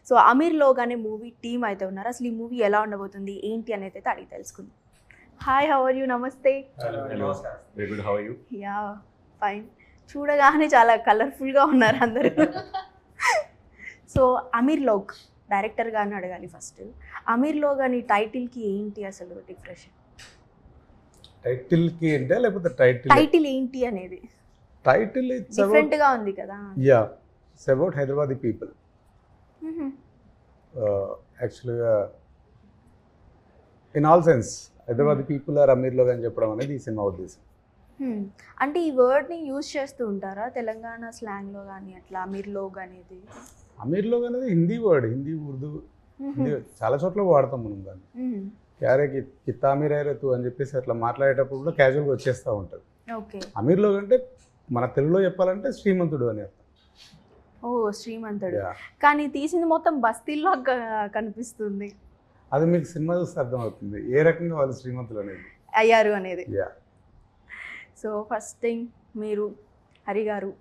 So Aamir log అనే movie team అయితే ఉన్నారు. అసలు ఈ మూవీ ఎలా ఉండబోతుంది ఏంటి అనేది అయితే అడిగి తెలుసుకుందాం. Hi, how are you? నమస్తే. Hello. Very good. How are you? Ya fine. చూడగానే చాలా కలర్ఫుల్గా ఉన్నారు అందరూ. సో అమీర్ లోగ్ డైరెక్టర్ గారిని అడగాలి ఫస్ట్. అమీర్ లోగ్ అని టైటిల్కి ఏంటి అసలు డిఫరెషన్? టైటిల్కి ఏంటా లేకపోతే టైటిల్ ఏంటి అనేది టైటిల్ డిఫరెంట్గా ఉంది కదా. Yeah, it's about Hyderabadi people. యాక్చువల్గా in all sense Hyderabadi people are అమీర్ లోగ్ అని చెప్పడం అనేది ఈ సినిమా ఉద్దేశం. అంటే ఈ వర్డ్ని యూజ్ చేస్తూ ఉంటారా తెలంగాణ స్లాంగ్లో కానీ అట్లా అమీర్ లోగ్ అనేది? అమీర్ లోగ్ అనేది హిందీ వర్డ్, హిందీ ఉర్దూ హిందీ చాలా చోట్ల వాడతాం మనం దాన్ని. క్యారే కిత్తా అమీర్ అయిరతు అని చెప్పేసి అట్లా మాట్లాడేటప్పుడు కూడా క్యాజువల్గా వచ్చేస్తూ ఉంటుంది. ఓకే. అమీర్ లోగ్ అంటే మన తెలుగులో చెప్పాలంటే శ్రీమంతుడు అని అర్థం. ఓ శ్రీమంతుడు. కానీ తీసింది మొత్తం బస్తీల్లో కనిపిస్తుంది. అది మీకు సినిమా చూస్తే అర్థమవుతుంది ఏ రకంగా వాళ్ళు శ్రీమంతులు అనేది అయ్యారు అనేది. యా. సో ఫస్ట్ థింగ్, మీరు హరి గారు,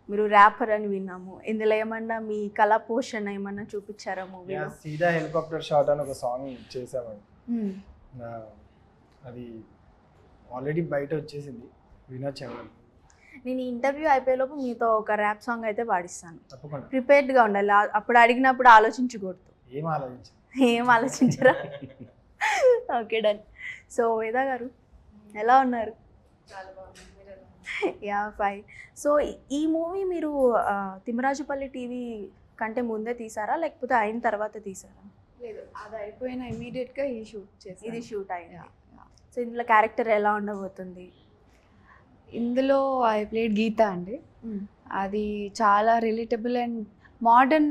మీరు ర్యాపర్ అని విన్నాము. ఇందులో ఏమన్నా మీ కళా పోషణ ఏమన్నా చూపించారా మూవీలో? సీదా హెలికాప్టర్ షాట్ అని ఒక సాంగ్ చేసామండి. అది ఆల్రెడీ బయట వచ్చేసింది, వినొచ్చు. నేను ఈ ఇంటర్వ్యూ అయిపోయేలోపు మీతో ఒక ర్యాప్ సాంగ్ అయితే పాడిస్తాను. తప్పకుండా ప్రిపేర్డ్గా ఉండాలి. అప్పుడు అడిగినప్పుడు ఆలోచించకూడదు. ఏం ఆలోచించరా? Okay, done. సో వేద గారు ఎలా ఉన్నారు? Yeah fine. సో ఈ మూవీ మీరు తిమ్మరాజుపల్లి టీవీ కంటే ముందే తీసారా లేకపోతే అయిన తర్వాత తీసారా? లేదు, అది అయిపోయిన ఇమీడియట్గా ఈ షూట్ చేసి ఇది షూట్ అయింది. సో ఇందులో క్యారెక్టర్ ఎలా ఉండబోతుంది? ఇందులో ఐ ప్లేడ్ గీత అండి. అది చాలా relatable and modern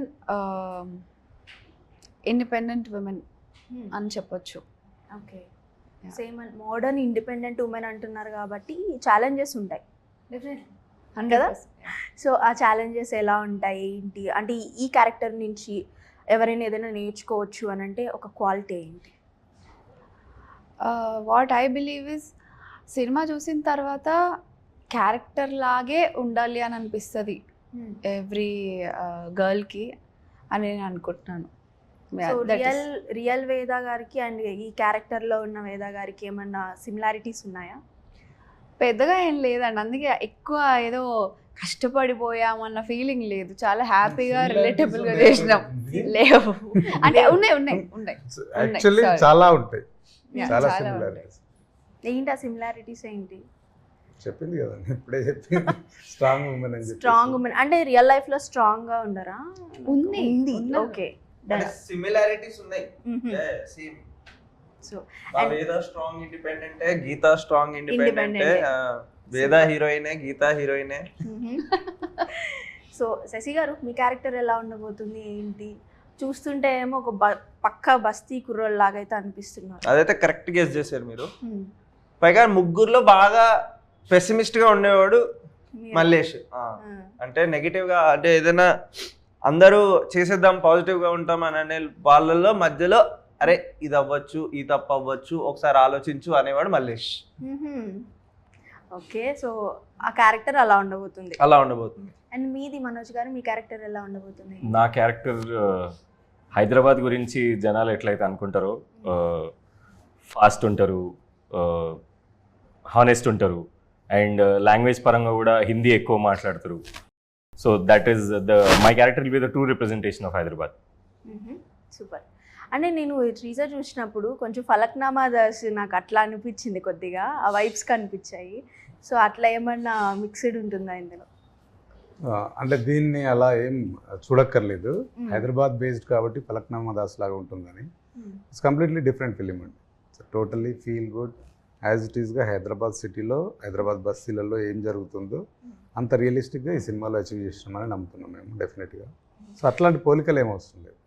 independent women అని చెప్పొచ్చు. Okay. Same modern independent women అంటున్నారు కాబట్టి ఛాలెంజెస్ ఉంటాయి కదా. సో ఆ ఛాలెంజెస్ ఎలా ఉంటాయి ఏంటి అంటే ఈ క్యారెక్టర్ నుంచి ఎవరైనా ఏదైనా నేర్చుకోవచ్చు అని అంటే ఒక క్వాలిటీ ఏంటి? What I believe is cinema చూసిన తర్వాత క్యారెక్టర్ లాగే ఉండాలి అని అనిపిస్తుంది ఎవ్రీ గర్ల్కి అని నేను అనుకుంటున్నాను. రియల్ వేద గారికి అండ్ ఈ క్యారెక్టర్లో ఉన్న వేద గారికి ఏమన్నా సిమిలారిటీస్ ఉన్నాయా? పెద్దగా ఏం లేదండి, అందుకే ఎక్కువ ఏదో కష్టపడిపోయామన్న ఫీలింగ్ లేదు. చాలా హ్యాపీగా రిలేటబుల్గా చేసినాం. లేవు అంటే ఉన్నాయి యాక్చువల్లీ చాలా ఉంటాయి, చాలా సిమిలారిటీస్. ఏంటి ఆ సిమిలారిటీస్ ఏంటి? చెప్పింది కదా ఇప్పుడే చెప్పింది, స్ట్రాంగ్ ఉమెన్ అని. స్ట్రాంగ్ ఉమెన్ అంటే రియల్ లైఫ్ లో స్ట్రాంగ్ గా ఉండరా? ఉంది. ఓకే, సిమిలారిటీస్ ఉన్నాయి. సేమ్. సో వేద స్ట్రాంగ్ ఇండిపెండెంట్, గీత స్ట్రాంగ్ ఇండిపెండెంట్. వేద హీరోయినే, గీత హీరోయినే. సో శశి గారు, మీ క్యారెక్టర్ ఎలా ఉండబోతుంది ఏంటి? చూస్తుంటే ఏమో ఒక పక్కా బస్తీ కుర్రోళ్ళ లాగా అయితే అనిపిస్తున్నారు. అదైతే కరెక్ట్ గెస్ చేశారు మీరు. పైగా ముగ్గురులో బాగా పెసిమిస్ట్ గా ఉండేవాడు మల్లేష్. అంటే నెగిటివ్ గా, అంటే ఏదైనా అందరూ చేసేద్దాం పాజిటివ్ గా ఉంటాం అని అనే వాళ్ళల్లో మధ్యలో అరే ఇది అవ్వచ్చు, ఈ తప్పు అవ్వచ్చు, ఒకసారి ఆలోచించు అనేవాడు మల్లేష్. ఓకే. సో ఆ క్యారెక్టర్ అలా ఉండబోతుంది. అండ్ మీది మనోజ్ గారు, మీ క్యారెక్టర్ ఎలా ఉండబోతుంది? నా క్యారెక్టర్ హైదరాబాద్ గురించి జనాలు ఎట్లయితే అనుకుంటారో, ఫాస్ట్ ఉంటారు, హానెస్ట్ ఉంటారు, అండ్ లాంగ్వేజ్ పరంగా కూడా హిందీ ఎక్కువ మాట్లాడతారు. So that is my character will be the true representation of Hyderabad. Super. అంటే నేను టీజర్ చూసినప్పుడు కొంచెం ఫలక్నామా దాస్ నాకు అట్లా అనిపించింది, కొద్దిగా ఆ వైబ్స్ కనిపించాయి. సో అట్లా ఏమన్నా మిక్స్డ్ ఉంటుందా ఇందులో? అంటే దీన్ని అలా ఏం చూడక్కర్లేదు, హైదరాబాద్ బేస్డ్ కాబట్టి ఫలక్నామా దాస్ లాగా ఉంటుందని. ఇట్స్ కంప్లీట్లీ డిఫరెంట్ ఫిలిం అండి. Totally feel good as it ఈస్గా హైదరాబాద్ సిటీలో, హైదరాబాద్ బస్తీలలో ఏం జరుగుతుందో అంత రియలిస్టిక్గా ఈ సినిమాలో అచీవ్ చేసినామని నమ్ముతున్నాం మేము డెఫినెట్గా. సో అట్లాంటి పోలికలు ఏమవసరం లేదు.